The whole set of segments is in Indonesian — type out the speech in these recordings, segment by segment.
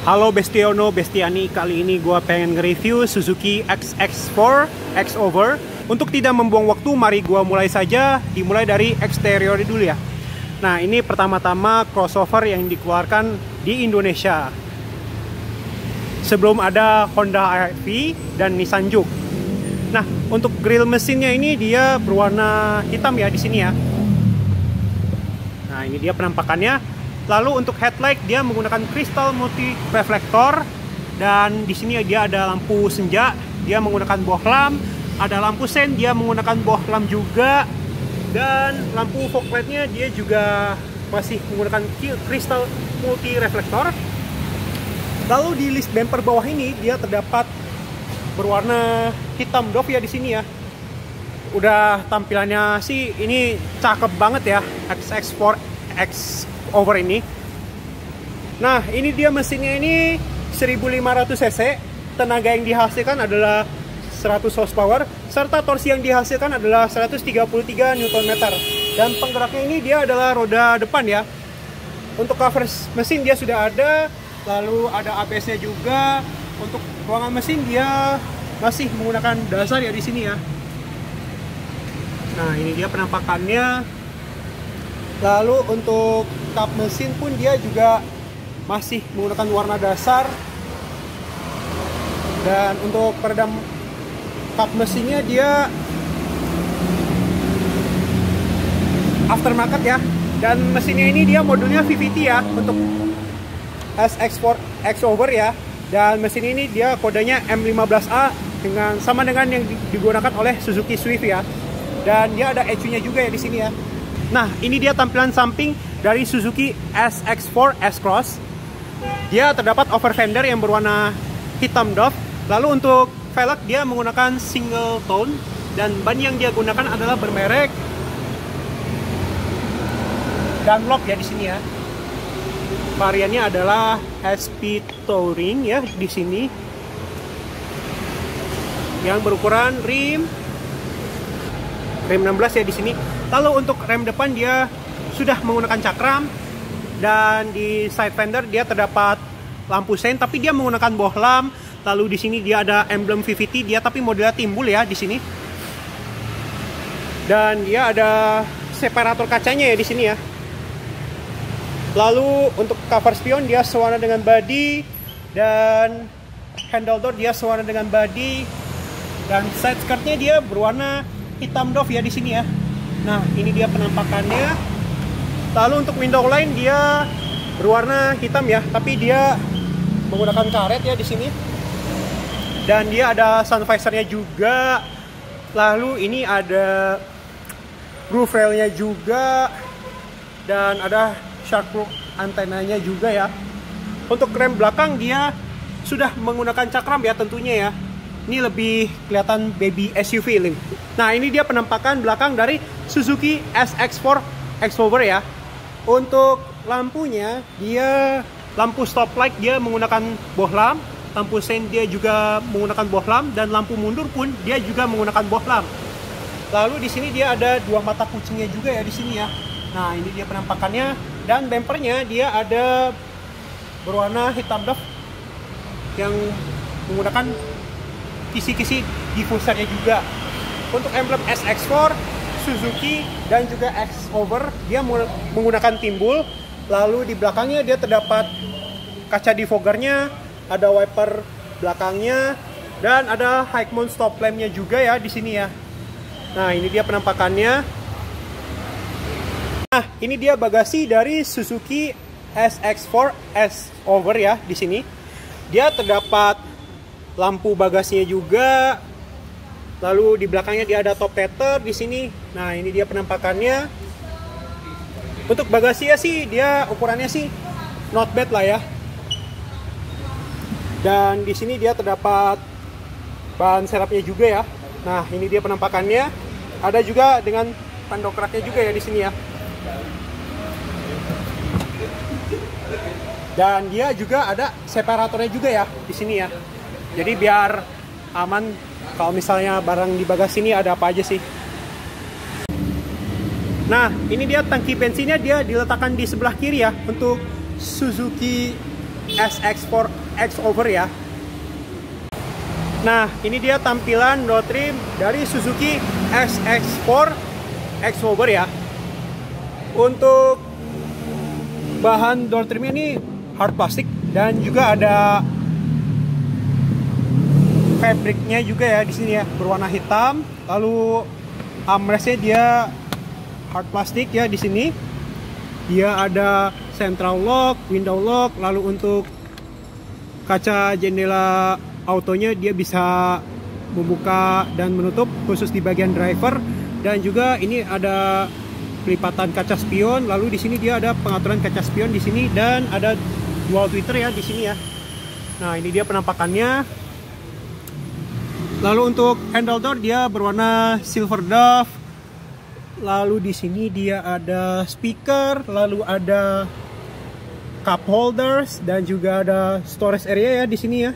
Halo Bestiono, Bestiani, kali ini gue pengen nge-review Suzuki SX4 X-Over. Untuk tidak membuang waktu, mari gue mulai saja. Dimulai dari eksterior dulu ya. Nah, ini pertama-tama crossover yang dikeluarkan di Indonesia. Sebelum ada Honda HRV dan Nissan Juke. Nah, untuk grill mesinnya ini dia berwarna hitam ya di sini ya. Nah, ini dia penampakannya. Lalu untuk headlight dia menggunakan kristal multi reflektor, dan di sini dia ada lampu senja, dia menggunakan bohlam, ada lampu sen, dia menggunakan bohlam juga, dan lampu fog lightnya dia juga masih menggunakan kristal multi reflektor. Lalu di list bumper bawah ini dia terdapat berwarna hitam doff ya di sini ya. Udah tampilannya sih ini cakep banget ya SX4 X-Over ini. Nah, ini dia mesinnya ini 1500 cc. Tenaga yang dihasilkan adalah 100 horsepower, serta torsi yang dihasilkan adalah 133 Nm. Dan penggeraknya ini dia adalah roda depan ya. Untuk cover mesin dia sudah ada, lalu ada ABS-nya juga. Untuk ruangan mesin dia masih menggunakan dasar ya di sini ya. Nah, ini dia penampakannya. Lalu untuk kap mesin pun dia juga masih menggunakan warna dasar. Dan untuk peredam kap mesinnya dia aftermarket ya. Dan mesinnya ini dia modulnya VVT ya untuk SX4 X-Over ya. Dan mesin ini dia kodenya M15A sama dengan yang digunakan oleh Suzuki Swift ya. Dan dia ada ECU-nya juga ya di sini ya. Nah, ini dia tampilan samping dari Suzuki SX4 S-Cross. Dia terdapat over fender yang berwarna hitam doff. Lalu untuk velg dia menggunakan single tone, dan ban yang dia gunakan adalah bermerek Dunlop ya di sini ya. Variannya adalah SP Touring ya di sini. Yang berukuran rim 16 ya di sini. Lalu untuk rem depan dia sudah menggunakan cakram, dan di side fender dia terdapat lampu sen tapi dia menggunakan bohlam. Lalu di sini dia ada emblem VVT dia tapi modelnya timbul ya di sini. Dan dia ada separator kacanya ya di sini ya. Lalu untuk cover spion dia sewarna dengan body, dan handle door dia sewarna dengan body, dan side skirtnya dia berwarna hitam doff ya di sini ya. Nah, ini dia penampakannya. Lalu untuk window line dia berwarna hitam ya, tapi dia menggunakan karet ya di sini. Dan dia ada sun visor-nya juga. Lalu ini ada roof rail-nya juga, dan ada shark proof antenanya juga ya. Untuk rem belakang dia sudah menggunakan cakram ya tentunya ya. Ini lebih kelihatan baby SUV ini. Nah, ini dia penampakan belakang dari Suzuki SX4 X-Over ya. Untuk lampunya dia lampu stop light dia menggunakan bohlam, lampu sen dia juga menggunakan bohlam, dan lampu mundur pun dia juga menggunakan bohlam. Lalu di sini dia ada dua mata kucingnya juga ya di sini ya. Nah, ini dia penampakannya, dan bempernya dia ada berwarna hitam doff yang menggunakan kisi-kisi diffusernya juga. Untuk emblem SX4, Suzuki, dan juga X-Over dia menggunakan timbul. Lalu di belakangnya dia terdapat kaca defoggernya, ada wiper belakangnya, dan ada high mount stop lampnya juga ya di sini ya. Nah, ini dia penampakannya. Nah, ini dia bagasi dari Suzuki SX4 S-Over ya di sini. Dia terdapat lampu bagasinya juga. Lalu di belakangnya dia ada top tether di sini. Nah, ini dia penampakannya. Untuk bagasinya sih dia ukurannya sih not bad lah ya. Dan di sini dia terdapat ban serapnya juga ya. Nah, ini dia penampakannya. Ada juga dengan pandokraknya juga ya di sini ya. Dan dia juga ada separatornya juga ya di sini ya. Jadi biar aman kalau misalnya barang di bagasi ini ada apa aja sih. Nah, ini dia tangki bensinnya dia diletakkan di sebelah kiri ya untuk Suzuki SX4 X-Over ya. Nah, ini dia tampilan door trim dari Suzuki SX4 X-Over ya. Untuk bahan door trimnya ini hard plastik dan juga ada fabriknya juga ya di sini ya, berwarna hitam. Lalu armrestnya dia hard plastik ya di sini. Dia ada central lock, window lock. Lalu untuk kaca jendela autonya dia bisa membuka dan menutup khusus di bagian driver, dan juga ini ada pelipatan kaca spion. Lalu di sini dia ada pengaturan kaca spion di sini dan ada dual tweeter ya di sini ya. Nah, ini dia penampakannya. Lalu untuk handle door dia berwarna silver dove. Lalu di sini dia ada speaker, lalu ada cup holders dan juga ada storage area ya di sini ya.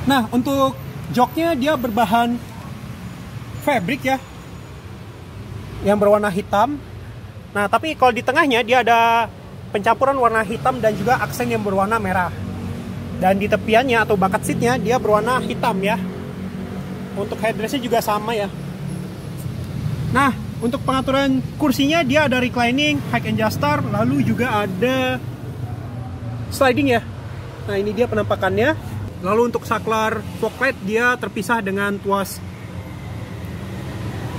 Nah, untuk joknya dia berbahan fabric ya, yang berwarna hitam. Nah, tapi kalau di tengahnya dia ada pencampuran warna hitam dan juga aksen yang berwarna merah. Dan di tepiannya atau bucket seatnya dia berwarna hitam ya. Untuk headrestnya juga sama ya. Nah, untuk pengaturan kursinya dia ada reclining, high adjuster, lalu juga ada sliding ya. Nah, ini dia penampakannya. Lalu untuk saklar fog light dia terpisah dengan tuas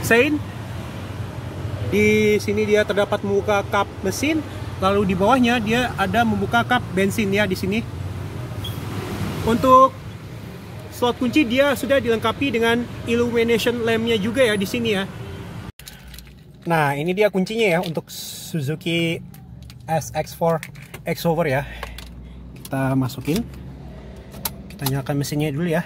sein. Di sini dia terdapat membuka kap mesin, lalu di bawahnya dia ada membuka kap bensin ya di sini. Untuk slot kunci dia sudah dilengkapi dengan illumination lampnya juga ya di sini ya. Nah, ini dia kuncinya ya untuk Suzuki SX4 X-Over ya. Kita masukin. Kita nyalakan mesinnya dulu ya.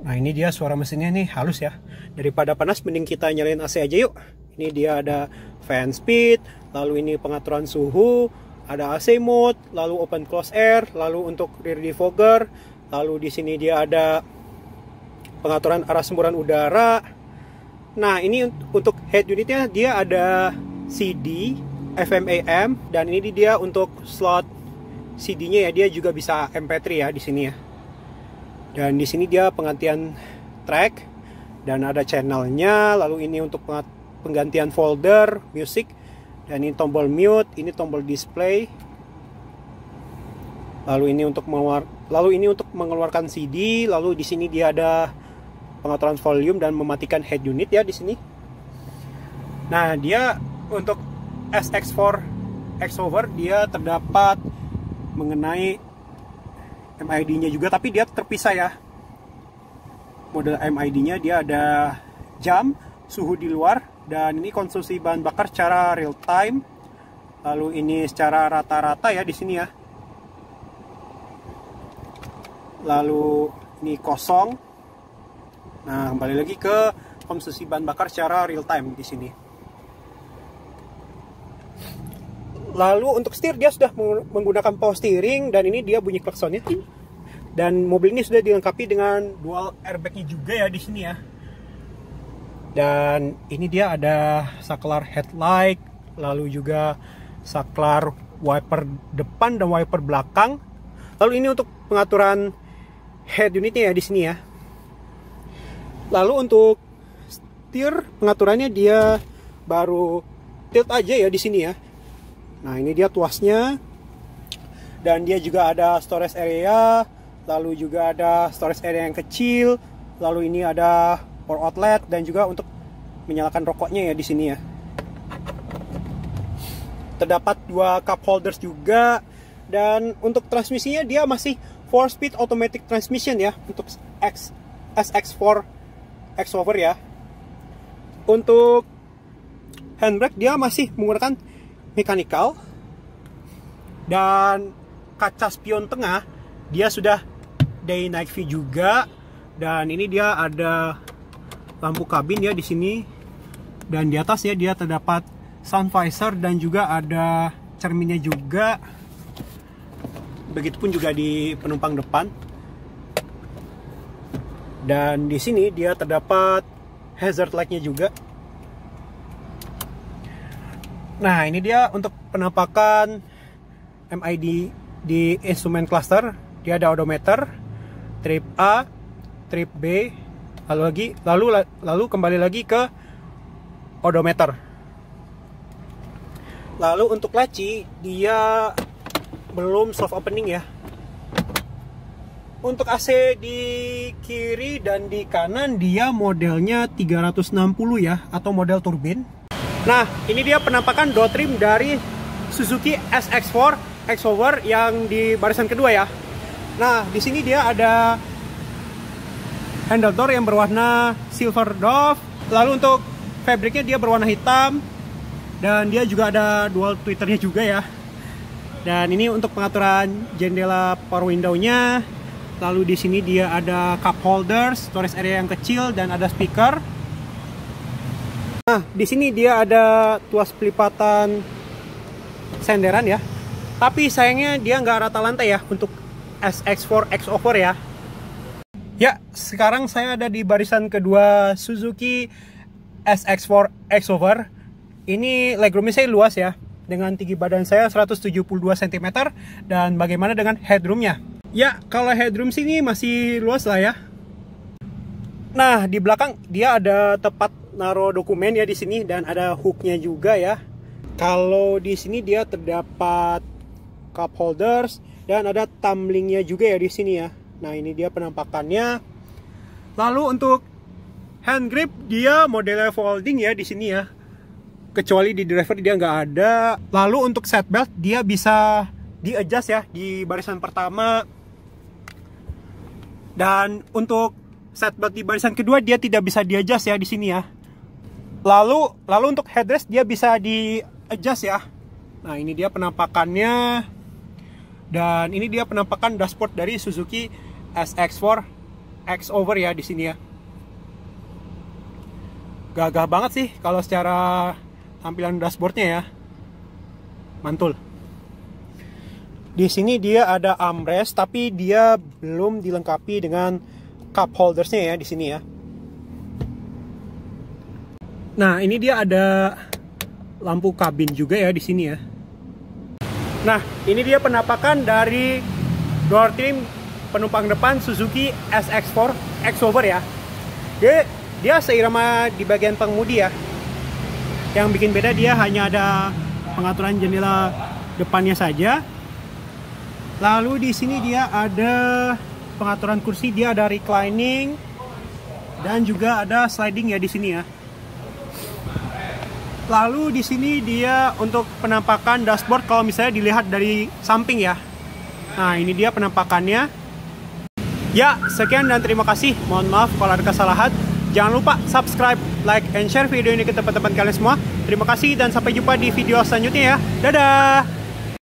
Nah, ini dia suara mesinnya nih halus ya. Daripada panas mending kita nyalain AC aja yuk. Ini dia ada fan speed, lalu ini pengaturan suhu, ada AC mode, lalu open close air, lalu untuk rear defogger, lalu di sini dia ada pengaturan arah semburan udara. Nah, ini untuk head unitnya dia ada CD, FM AM, dan ini dia untuk slot CD-nya ya, dia juga bisa MP3 ya di sini ya. Dan di sini dia penggantian track dan ada channelnya. Lalu ini untuk penggantian folder music, dan ini tombol mute, ini tombol display. Lalu ini untuk mengeluarkan CD. Lalu di sini dia ada pengaturan volume dan mematikan head unit ya di sini. Nah, dia untuk SX4 X-Over dia terdapat mengenai MID-nya juga, tapi dia terpisah ya. Model MID-nya dia ada jam, suhu di luar, dan ini konsumsi bahan bakar secara real time. Lalu ini secara rata-rata ya di sini ya. Lalu ini kosong. Nah, kembali lagi ke konsumsi bahan bakar secara real time di sini. Lalu untuk setir dia sudah menggunakan power steering, dan ini dia bunyi klaksonnya. Dan mobil ini sudah dilengkapi dengan dual airbagnya juga ya di sini ya. Dan ini dia ada saklar headlight, lalu juga saklar wiper depan dan wiper belakang. Lalu ini untuk pengaturan head unitnya ya di sini ya. Lalu untuk setir pengaturannya dia baru tilt aja ya di sini ya. Nah, ini dia tuasnya, dan dia juga ada storage area, lalu juga ada storage area yang kecil, lalu ini ada power outlet dan juga untuk menyalakan rokoknya ya di sini ya. Terdapat dua cup holders juga, dan untuk transmisinya dia masih 4-speed automatic transmission ya untuk SX4 X-Over ya. Untuk handbrake dia masih menggunakan mechanical, dan kaca spion tengah dia sudah day night view juga, dan ini dia ada lampu kabin ya di sini, dan di atasnya dia terdapat sun visor dan juga ada cerminnya juga. Begitupun juga di penumpang depan, dan di sini dia terdapat hazard light-nya juga. Nah, ini dia untuk penampakan MID di instrumen cluster. Dia ada odometer, trip A, trip B, lalu kembali lagi ke odometer. Lalu untuk laci dia belum soft opening ya. Untuk AC di kiri dan di kanan dia modelnya 360 ya, atau model turbin. Nah, ini dia penampakan door trim dari Suzuki SX4 X-Over yang di barisan kedua ya. Nah, di sini dia ada handle door yang berwarna silver dove. Lalu untuk fabriknya dia berwarna hitam. Dan dia juga ada dual tweeternya juga ya. Dan ini untuk pengaturan jendela power window-nya. Lalu di sini dia ada cup holders, storage area yang kecil, dan ada speaker. Nah, di sini dia ada tuas pelipatan senderan ya. Tapi sayangnya dia nggak rata lantai ya untuk SX4 X-Over ya. Ya, sekarang saya ada di barisan kedua Suzuki SX4 X-Over. Ini legroomnya saya luas ya. Dengan tinggi badan saya 172 cm. Dan bagaimana dengan headroomnya? Ya, kalau headroom sini masih luas lah ya. Nah, di belakang dia ada tempat naruh dokumen ya di sini, dan ada hooknya juga ya. Kalau di sini dia terdapat cup holders dan ada tumblingnya juga ya di sini ya. Nah, ini dia penampakannya. Lalu untuk hand grip dia modelnya folding ya di sini ya. Kecuali di driver dia nggak ada. Lalu untuk seat belt dia bisa di-adjust ya di barisan pertama. Dan untuk seat belt di barisan kedua dia tidak bisa di-adjust ya di sini ya. Lalu untuk headrest dia bisa di-adjust ya. Nah, ini dia penampakannya. Dan ini dia penampakan dashboard dari Suzuki SX4 X-Over ya di sini ya. Gagah banget sih kalau secara tampilan dashboardnya ya. Mantul. Di sini dia ada armrest, tapi dia belum dilengkapi dengan cup holdersnya ya di sini ya. Nah, ini dia ada lampu kabin juga ya di sini ya. Nah, ini dia penampakan dari door trim penumpang depan Suzuki SX4 X-Over ya. Dia seirama di bagian pengemudi ya. Yang bikin beda dia hanya ada pengaturan jendela depannya saja. Lalu di sini dia ada pengaturan kursi, dia ada reclining dan juga ada sliding ya di sini ya. Lalu di sini dia untuk penampakan dashboard kalau misalnya dilihat dari samping ya. Nah, ini dia penampakannya. Ya, sekian dan terima kasih. Mohon maaf kalau ada kesalahan. Jangan lupa subscribe, like, and share video ini ke teman-teman kalian semua. Terima kasih dan sampai jumpa di video selanjutnya ya. Dadah!